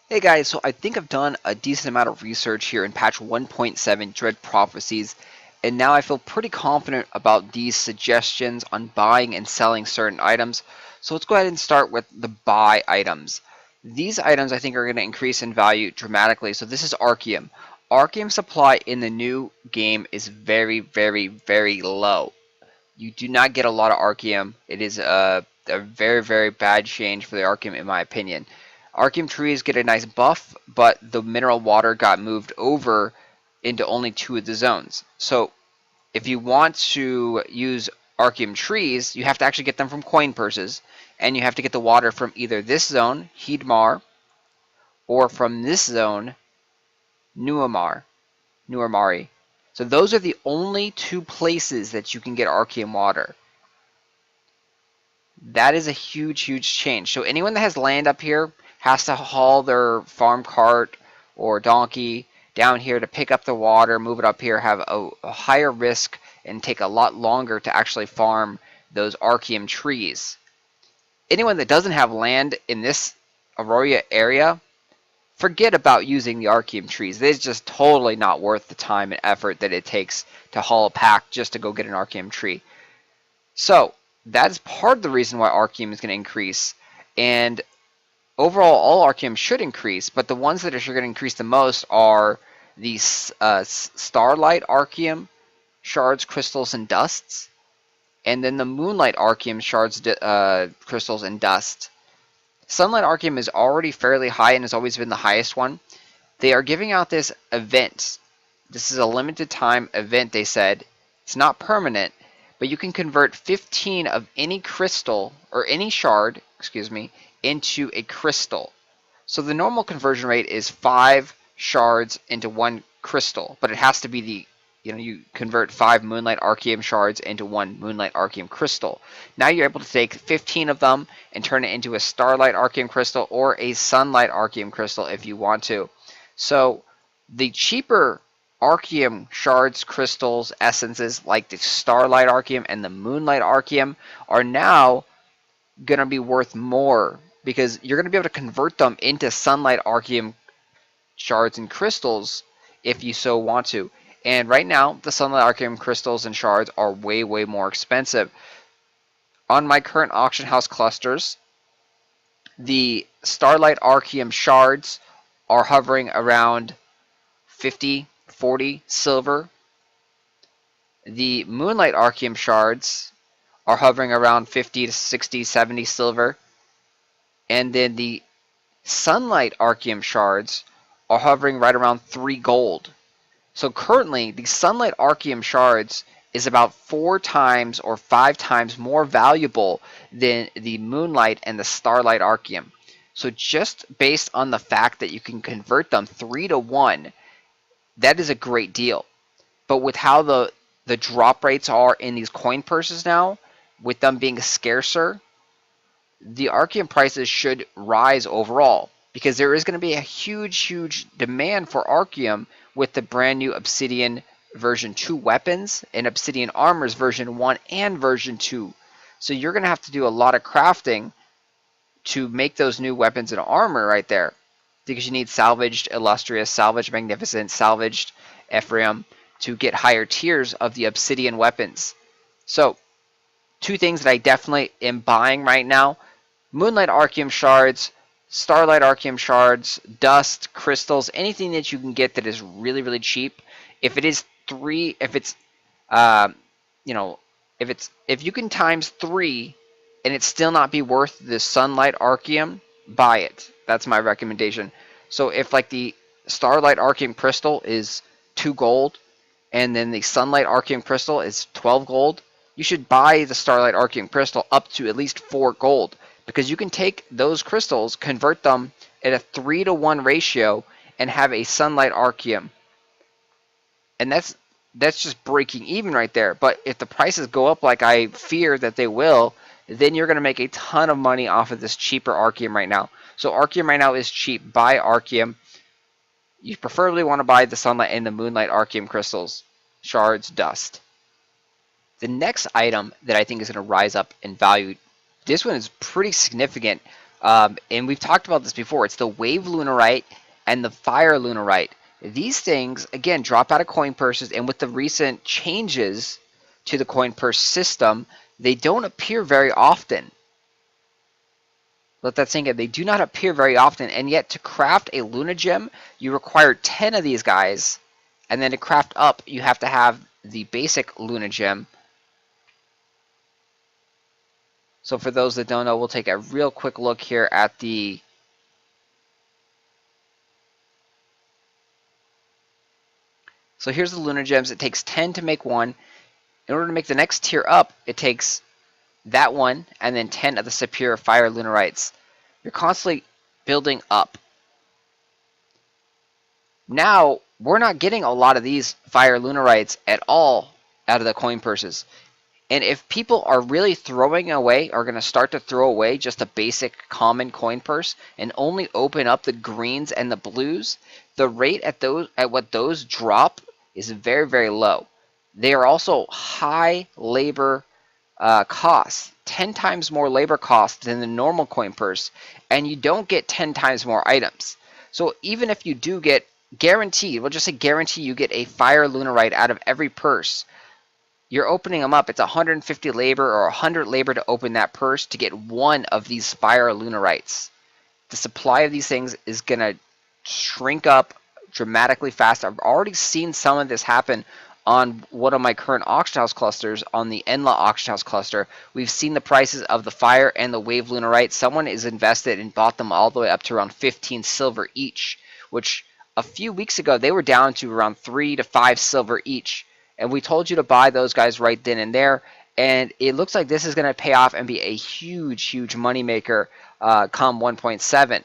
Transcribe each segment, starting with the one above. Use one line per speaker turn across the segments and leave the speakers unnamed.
Hey guys, so I think I've done a decent amount of research here in patch 1.7 Dread Prophecies, and now I feel pretty confident about these suggestions on buying and selling certain items. So let's go ahead and start with the buy items. These items I think are going to increase in value dramatically. So this is Archeum. Archeum supply in the new game is very, very, very low. You do not get a lot of Archeum. It is a very, very bad change for the Archeum in my opinion. Archeum trees get a nice buff, but the mineral water got moved over into only two of the zones. So if you want to use Archeum trees, you have to actually get them from coin purses, and you have to get the water from either this zone, Heedmar, or from this zone, Nuamar, Nuamari. So those are the only two places that you can get Archeum water. That is a huge, huge change. So anyone that has land up here has to haul their farm cart or donkey down here to pick up the water, move it up here, have a higher risk, and take a lot longer to actually farm those archeum trees. Anyone that doesn't have land in this Aurora area, forget about using the archeum trees. It's just totally not worth the time and effort that it takes to haul a pack just to go get an archeum tree. So that's part of the reason why Archeum is going to increase. And overall, all Archeum should increase, but the ones that are going to increase the most are these Starlight Archeum, shards, crystals, and dusts. And then the Moonlight Archeum, shards, crystals, and dust. Sunlight Archeum is already fairly high and has always been the highest one. They are giving out this event. This is a limited time event, they said. It's not permanent, but you can convert 15 of any crystal, or any shard, excuse me, into a crystal. So the normal conversion rate is 5 shards into 1 crystal, but it has to be you convert 5 Moonlight Archeum shards into 1 Moonlight Archeum crystal. Now you're able to take 15 of them and turn it into a Starlight Archeum crystal or a Sunlight Archeum crystal if you want to. So the cheaper Archeum shards, crystals, essences like the Starlight Archeum and the Moonlight Archeum are now going to be worth more because you're going to be able to convert them into Sunlight Archeum shards and crystals if you so want to. And right now, the Sunlight Archeum crystals and shards are way, way more expensive. On my current auction house clusters, the Starlight Archeum shards are hovering around 50, 40 silver. The Moonlight Archeum shards are hovering around 50 to 60, 70 silver. And then the Sunlight Archeum shards are hovering right around 3 gold. So currently, the Sunlight Archeum shards is about 4 times or 5 times more valuable than the Moonlight and the Starlight Archeum. So just based on the fact that you can convert them 3 to 1, that is a great deal. But with how the drop rates are in these coin purses now, with them being scarcer, the Archeum prices should rise overall because there is going to be a huge, huge demand for Archeum with the brand new Obsidian version 2 weapons and Obsidian Armors version 1 and version 2. So you're going to have to do a lot of crafting to make those new weapons and armor right there because you need salvaged Illustrious, salvaged Magnificent, salvaged Ephraim to get higher tiers of the Obsidian weapons. So two things that I definitely am buying right now: Moonlight Archeum shards, Starlight Archeum shards, dust, crystals, anything that you can get that is really, really cheap. If it is three, if it's, uh, you know, if you can times 3 and it still not be worth the Sunlight Archeum, buy it. That's my recommendation. So if like the Starlight Archeum crystal is 2 gold, and then the Sunlight Archeum crystal is 12 gold, you should buy the Starlight Archeum crystal up to at least 4 gold because you can take those crystals, convert them at a 3 to 1 ratio, and have a Sunlight Archeum. And that's just breaking even right there. But if the prices go up like I fear that they will, then you're going to make a ton of money off of this cheaper Archeum right now. So Archeum right now is cheap. Buy Archeum. You preferably want to buy the Sunlight and the Moonlight Archeum crystals, shards, dust. The next item that I think is going to rise up in value, this one is pretty significant. And we've talked about this before. It's the wave lunarite and the fire lunarite. These things, again, drop out of coin purses, and with the recent changes to the coin purse system, they don't appear very often. Let that sink in. They do not appear very often, and yet to craft a lunagem, you require 10 of these guys, and then to craft up, you have to have the basic lunagem. So for those that don't know, we'll take a real quick look here at the So here's the lunar gems. It takes 10 to make one. In order to make the next tier up, it takes that one and then 10 of the superior fire lunarites. You're constantly building up. Now, we're not getting a lot of these fire lunarites at all out of the coin purses. And if people are really throwing away, are going to start to throw away just a basic common coin purse and only open up the greens and the blues, the rate at what those drop is very, very low. They are also high labor costs, 10 times more labor costs than the normal coin purse, and you don't get 10 times more items. So even if you do get guaranteed, we'll just say guarantee you get a fire lunarite out of every purse, you're opening them up. It's 150 labor or 100 labor to open that purse to get one of these fire lunarites. The supply of these things is going to shrink up dramatically fast. I've already seen some of this happen on one of my current auction house clusters, on the Enla auction house cluster. We've seen the prices of the fire and the wave lunarite. Someone is invested and bought them all the way up to around 15 silver each, which a few weeks ago they were down to around 3 to 5 silver each. And we told you to buy those guys right then and there. And it looks like this is going to pay off and be a huge, huge moneymaker come 1.7.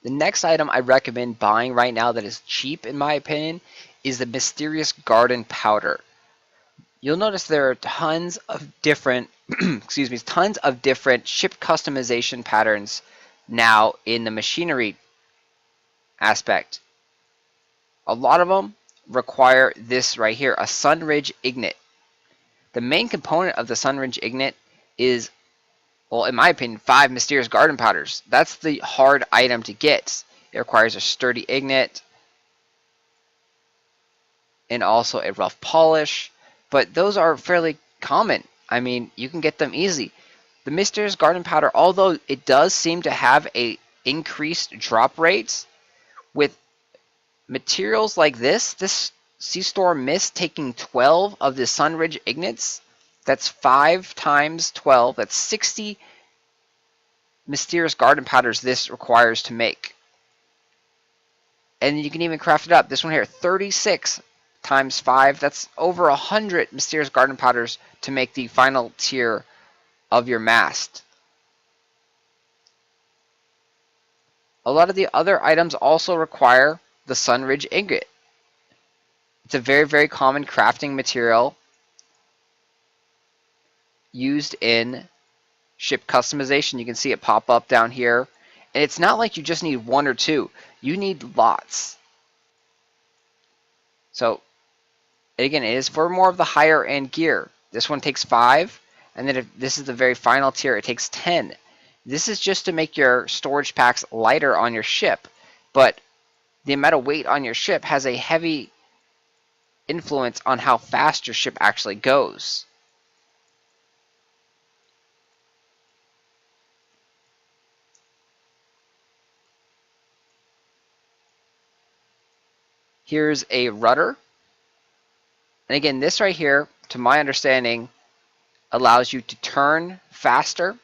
The next item I recommend buying right now that is cheap, in my opinion, is the Mysterious Garden Powder. You'll notice there are tons of different, excuse me, tons of different ship customization patterns now in the machinery aspect. A lot of them require this right here, a Sunridge Ignite. The main component of the Sunridge Ignite is, well, in my opinion, 5 Mysterious Garden Powders. That's the hard item to get. It requires a sturdy Ignite and also a rough polish, but those are fairly common. I mean, you can get them easy. The Mysterious Garden Powder, although it does seem to have a increased drop rate, with materials like this Sea Storm Mist taking 12 of the Sunridge Ignites, that's 5 times 12, that's 60 Mysterious Garden Powders this requires to make. And you can even craft it up. This one here, 36 times 5, that's over 100 Mysterious Garden Powders to make the final tier of your mast. A lot of the other items also require the Sunridge Ingot. It's a very, very common crafting material used in ship customization. You can see it pop up down here. And it's not like you just need 1 or 2. You need lots. So, again, it is for more of the higher end gear. This one takes 5. And then if this is the very final tier, it takes 10. This is just to make your storage packs lighter on your ship. But the amount of weight on your ship has a heavy influence on how fast your ship actually goes. Here's a rudder. And again, this right here, to my understanding, allows you to turn faster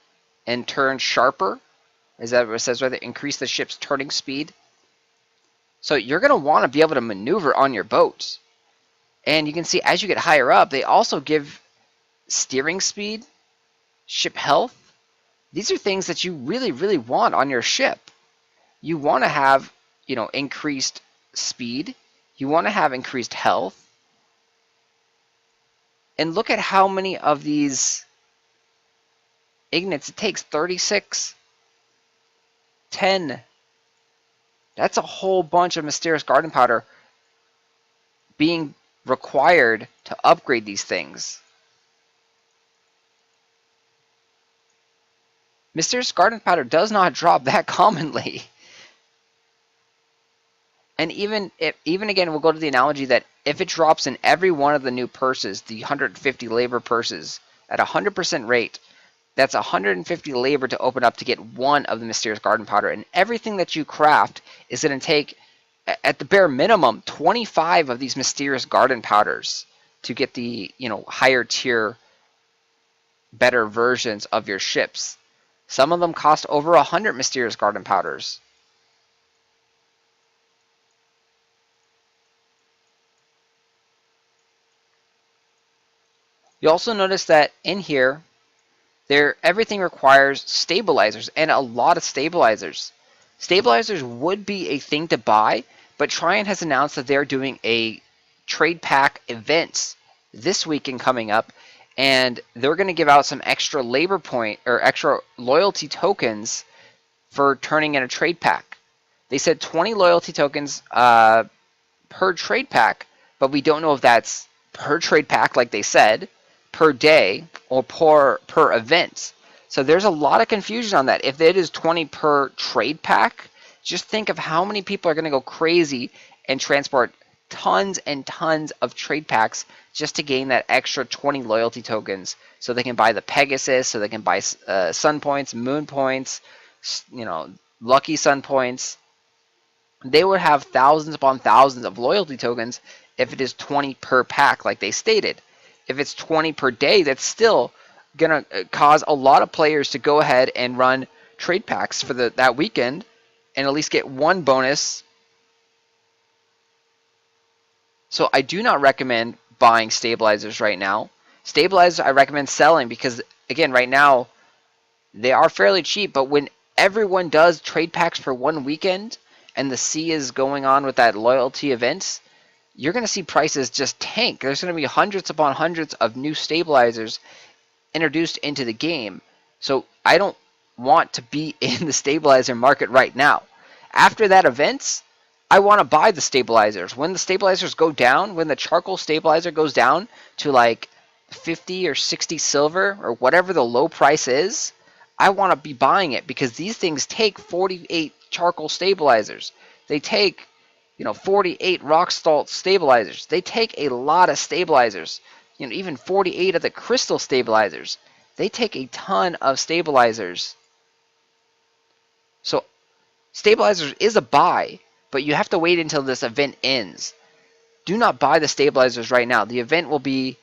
and turn sharper. Is that what it says right there? Increase the ship's turning speed. So you're going to want to be able to maneuver on your boats. And you can see as you get higher up, they also give steering speed, ship health. These are things that you really, really want on your ship. You want to have, increased speed. You want to have increased health. And look at how many of these ignites it takes. 36, 10. That's a whole bunch of Mysterious Garden Powder being required to upgrade these things. Mysterious Garden Powder does not drop that commonly. And even again, we'll go to the analogy that if it drops in every one of the new purses, the 150 labor purses, at 100% rate, that's 150 labor to open up to get one of the Mysterious Garden Powder. And everything that you craft is going to take, at the bare minimum, 25 of these Mysterious Garden Powders to get the, higher tier, better versions of your ships. Some of them cost over 100 Mysterious Garden Powders. You also notice that in here, everything requires stabilizers, and a lot of stabilizers. Stabilizers would be a thing to buy, but Trion has announced that they're doing a trade pack event this weekend coming up, and they're going to give out some extra labor point or extra loyalty tokens for turning in a trade pack. They said 20 loyalty tokens per trade pack, but we don't know if that's per trade pack like they said, per day, or per event. So there's a lot of confusion on that. If it is 20 per trade pack, just think of how many people are going to go crazy and transport tons and tons of trade packs just to gain that extra 20 loyalty tokens, so they can buy the Pegasus, so they can buy sun points, moon points, lucky sun points. They would have thousands upon thousands of loyalty tokens if it is 20 per pack like they stated. If it's 20 per day, that's still going to cause a lot of players to go ahead and run trade packs for that weekend and at least get one bonus. So I do not recommend buying stabilizers right now. Stabilizers I recommend selling because, again, right now they are fairly cheap, but when everyone does trade packs for one weekend and the C is going on with that loyalty events, you're going to see prices just tank. There's going to be hundreds upon hundreds of new stabilizers introduced into the game. So I don't want to be in the stabilizer market right now. After that event, I want to buy the stabilizers. When the stabilizers go down, when the charcoal stabilizer goes down to like 50 or 60 silver or whatever the low price is, I want to be buying it because these things take 48 charcoal stabilizers. They take 48 rock salt stabilizers. They take a lot of stabilizers. Even 48 of the crystal stabilizers. They take a ton of stabilizers. So stabilizers is a buy, but you have to wait until this event ends. Do not buy the stabilizers right now. The event will be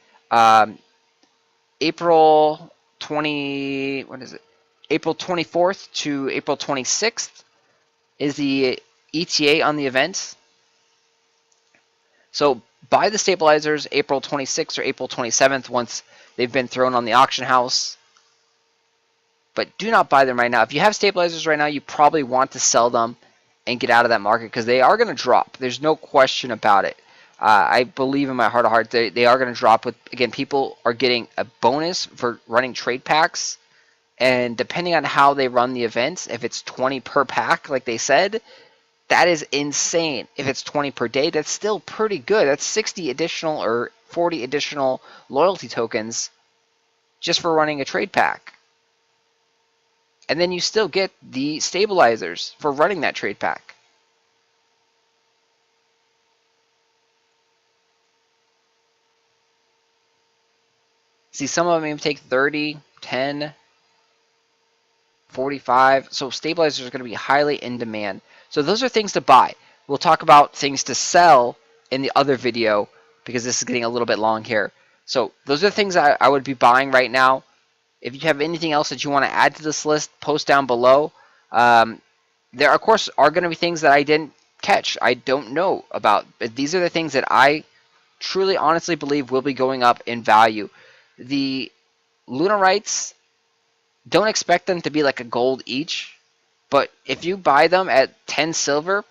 April 24th to April 26th is the ETA on the event. So buy the stabilizers April 26th or April 27th once they've been thrown on the auction house. But do not buy them right now. If you have stabilizers right now, you probably want to sell them and get out of that market because they are going to drop. There's no question about it. I believe in my heart of hearts they are going to drop. Again, people are getting a bonus for running trade packs. And depending on how they run the events, if it's 20 per pack like they said, that is insane. If it's 20 per day, that's still pretty good. That's 60 additional or 40 additional loyalty tokens just for running a trade pack. And then you still get the stabilizers for running that trade pack. See, some of them even take 30, 10, 45. So stabilizers are going to be highly in demand. So those are things to buy. We'll talk about things to sell in the other video because this is getting a little bit long here. So those are the things I would be buying right now. If you have anything else that you want to add to this list, post down below. There, of course, are going to be things that I didn't catch. I don't know about. But these are the things that I truly, honestly believe will be going up in value. The lunarites, don't expect them to be like a gold each. But if you buy them at 10 silver,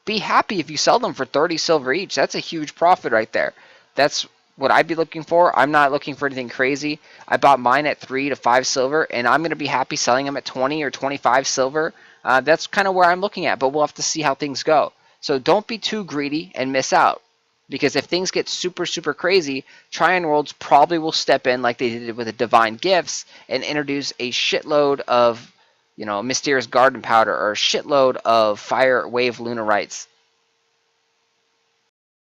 be happy if you sell them for 30 silver each. That's a huge profit right there. That's what I'd be looking for. I'm not looking for anything crazy. I bought mine at 3 to 5 silver, and I'm going to be happy selling them at 20 or 25 silver. That's kind of where I'm looking at, but we'll have to see how things go. So don't be too greedy and miss out. Because if things get super, super crazy, Trion Worlds probably will step in like they did with the Divine Gifts and introduce a shitload of, Mysterious Garden Powder or a shitload of Fire Wave Lunarites